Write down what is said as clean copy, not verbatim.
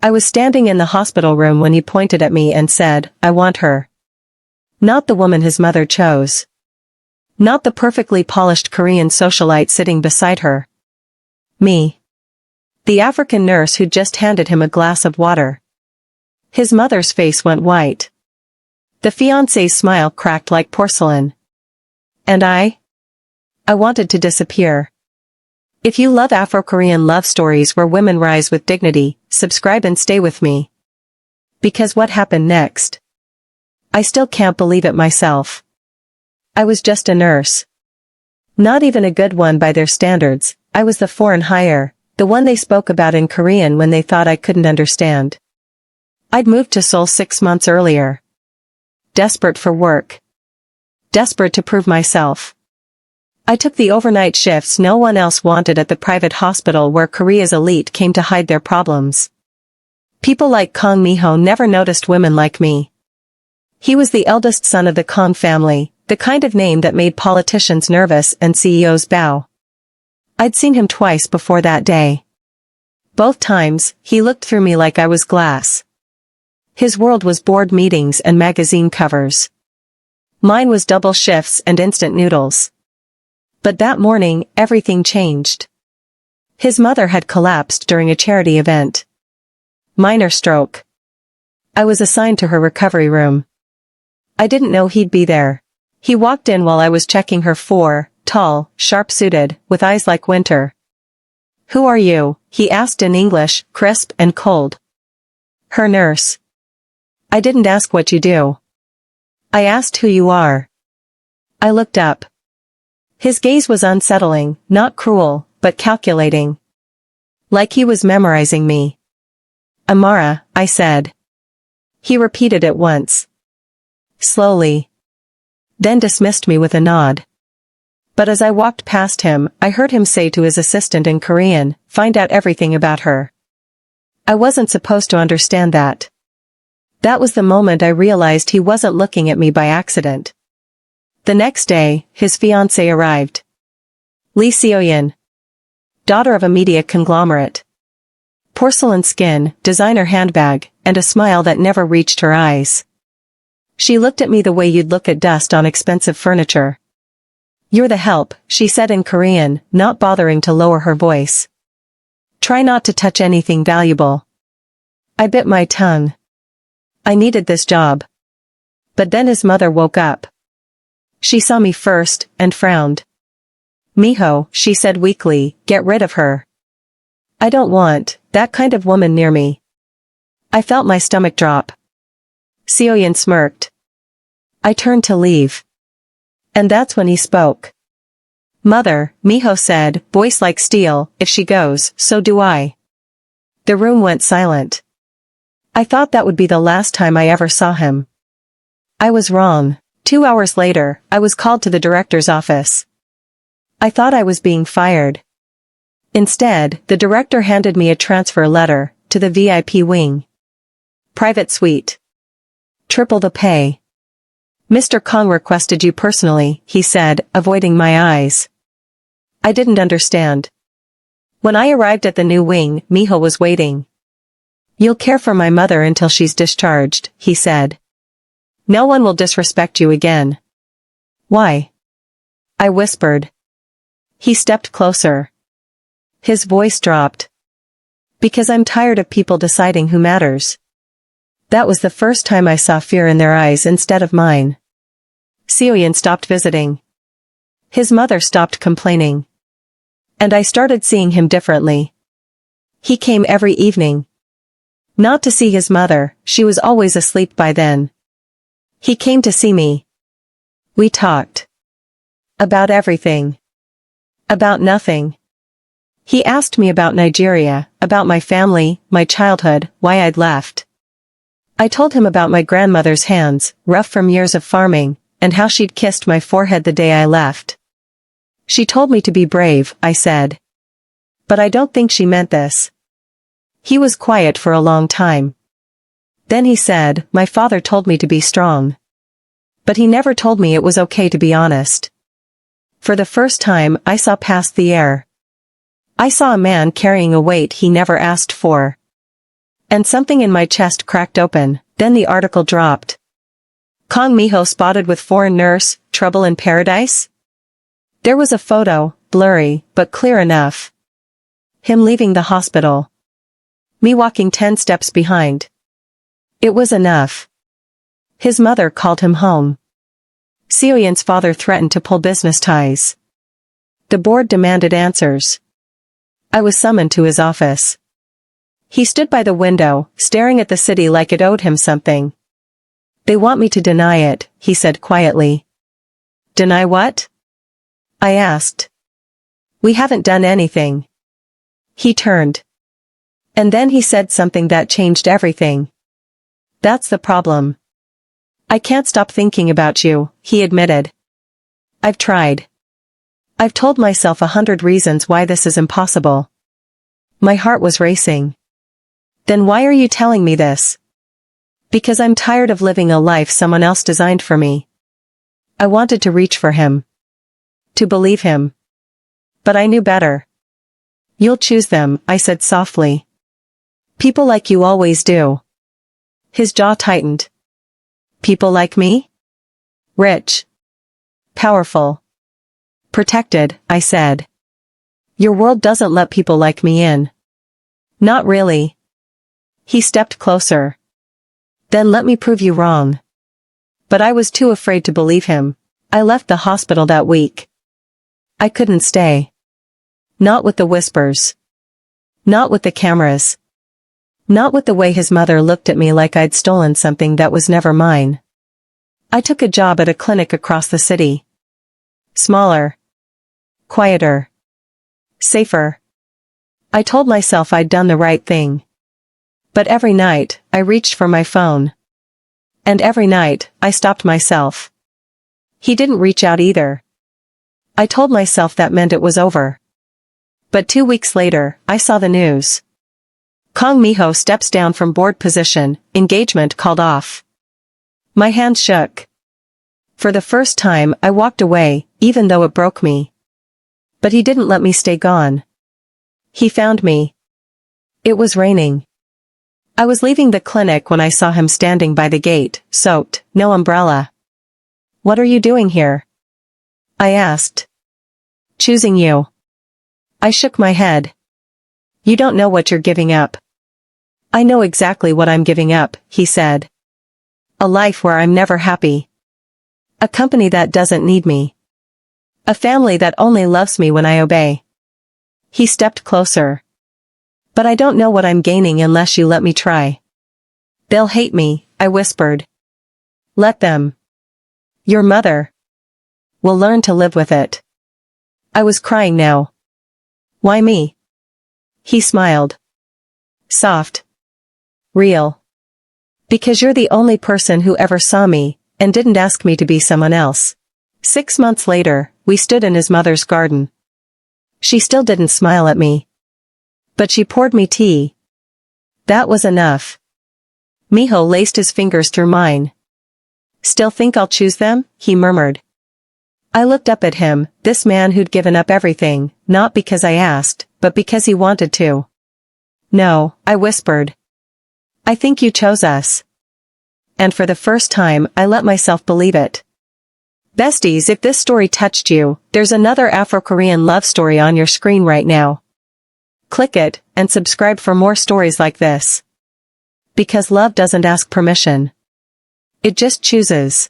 I was standing in the hospital room when he pointed at me and said, "I want her." Not the woman his mother chose. Not the perfectly polished Korean socialite sitting beside her. Me. The African nurse who'd just handed him a glass of water. His mother's face went white. The fiancé's smile cracked like porcelain. And I wanted to disappear. If you love Afro Korean love stories where women rise with dignity, subscribe and stay with me. Because what happened next? I still can't believe it myself. I was just a nurse. Not even a good one by their standards. I was the foreign Heir, the one they spoke about in Korean when they thought I couldn't understand. I'd moved to Seoul 6 months earlier. Desperate for work. Desperate to prove myself. I took the overnight shifts no one else wanted at the private hospital where Korea's elite came to hide their problems. People like Kang Mi-ho never noticed women like me. He was the eldest son of the Kang family, the kind of name that made politicians nervous and CEOs bow. I'd seen him twice before that day. Both times, he looked through me like I was glass. His world was board meetings and magazine covers. Mine was double shifts and instant noodles. But that morning, everything changed. His mother had collapsed during a charity event. Minor stroke. I was assigned to her recovery room. I didn't know he'd be there. He walked in while I was checking her tall, sharp-suited, with eyes like winter. "Who are you?" he asked in English, crisp and cold. "Her nurse." "I didn't ask what you do. I asked who you are." I looked up. His gaze was unsettling, not cruel, but calculating. Like he was memorizing me. "Amara," I said. He repeated it once. Slowly. Then dismissed me with a nod. But as I walked past him, I heard him say to his assistant in Korean, "Find out everything about her." I wasn't supposed to understand that. That was the moment I realized he wasn't looking at me by accident. The next day, his fiancée arrived. Lee Seo-yeon. Daughter of a media conglomerate. Porcelain skin, designer handbag, and a smile that never reached her eyes. She looked at me the way you'd look at dust on expensive furniture. "You're the help," she said in Korean, not bothering to lower her voice. "Try not to touch anything valuable." I bit my tongue. I needed this job. But then his mother woke up. She saw me first, and frowned. "Mi-ho," she said weakly, "get rid of her. I don't want that kind of woman near me." I felt my stomach drop. Seo-yeon smirked. I turned to leave. And that's when he spoke. "Mother," Mi-ho said, voice like steel, "if she goes, so do I." The room went silent. I thought that would be the last time I ever saw him. I was wrong. 2 hours later, I was called to the director's office. I thought I was being fired. Instead, the director handed me a transfer letter to the VIP wing. Private suite. Triple the pay. "Mr. Kang requested you personally," he said, avoiding my eyes. I didn't understand. When I arrived at the new wing, Mi-ho was waiting. "You'll care for my mother until she's discharged," he said. "No one will disrespect you again." "Why?" I whispered. He stepped closer. His voice dropped. "Because I'm tired of people deciding who matters." That was the first time I saw fear in their eyes instead of mine. Seo-yeon stopped visiting. His mother stopped complaining. And I started seeing him differently. He came every evening. Not to see his mother, she was always asleep by then. He came to see me. We talked. About everything. About nothing. He asked me about Nigeria, about my family, my childhood, why I'd left. I told him about my grandmother's hands, rough from years of farming, and how she'd kissed my forehead the day I left. She told me to be brave, I said. But I don't think she meant this. He was quiet for a long time. Then he said, "My father told me to be strong. But he never told me it was okay to be honest." For the first time, I saw past the air. I saw a man carrying a weight he never asked for. And something in my chest cracked open, then the article dropped. Kang Miho spotted with foreign nurse, trouble in paradise? There was a photo, blurry, but clear enough. Him leaving the hospital. Me walking 10 steps behind. It was enough. His mother called him home. Seoyeon's father threatened to pull business ties. The board demanded answers. I was summoned to his office. He stood by the window, staring at the city like it owed him something. They want me to deny it, he said quietly. Deny what? I asked. We haven't done anything. He turned. And then he said something that changed everything. That's the problem. I can't stop thinking about you, he admitted. I've tried. I've told myself 100 reasons why this is impossible. My heart was racing. Then why are you telling me this? Because I'm tired of living a life someone else designed for me. I wanted to reach for him. To believe him. But I knew better. You'll choose them, I said softly. People like you always do. His jaw tightened. People like me? Rich. Powerful. Protected, I said. Your world doesn't let people like me in. Not really. He stepped closer. Then let me prove you wrong. But I was too afraid to believe him. I left the hospital that week. I couldn't stay. Not with the whispers. Not with the cameras. Not with the way his mother looked at me like I'd stolen something that was never mine. I took a job at a clinic across the city. Smaller. Quieter. Safer. I told myself I'd done the right thing. But every night, I reached for my phone. And every night, I stopped myself. He didn't reach out either. I told myself that meant it was over. But 2 weeks later, I saw the news. Kang Miho steps down from board position, engagement called off. My hands shook. For the first time, I walked away, even though it broke me. But he didn't let me stay gone. He found me. It was raining. I was leaving the clinic when I saw him standing by the gate, soaked, no umbrella. What are you doing here? I asked. Choosing you. I shook my head. You don't know what you're giving up. I know exactly what I'm giving up, he said. A life where I'm never happy. A company that doesn't need me. A family that only loves me when I obey. He stepped closer. But I don't know what I'm gaining unless you let me try. They'll hate me, I whispered. Let them. Your mother will learn to live with it. I was crying now. Why me? He smiled. Soft. Real. Because you're the only person who ever saw me, and didn't ask me to be someone else. 6 months later, we stood in his mother's garden. She still didn't smile at me. But she poured me tea. That was enough. Miho laced his fingers through mine. Still think I'll choose them? He murmured. I looked up at him, this man who'd given up everything, not because I asked, but because he wanted to. No, I whispered. I think you chose us. And for the first time, I let myself believe it. Besties, if this story touched you, there's another Afro Korean love story on your screen right now. Click it, and subscribe for more stories like this. Because love doesn't ask permission. It just chooses.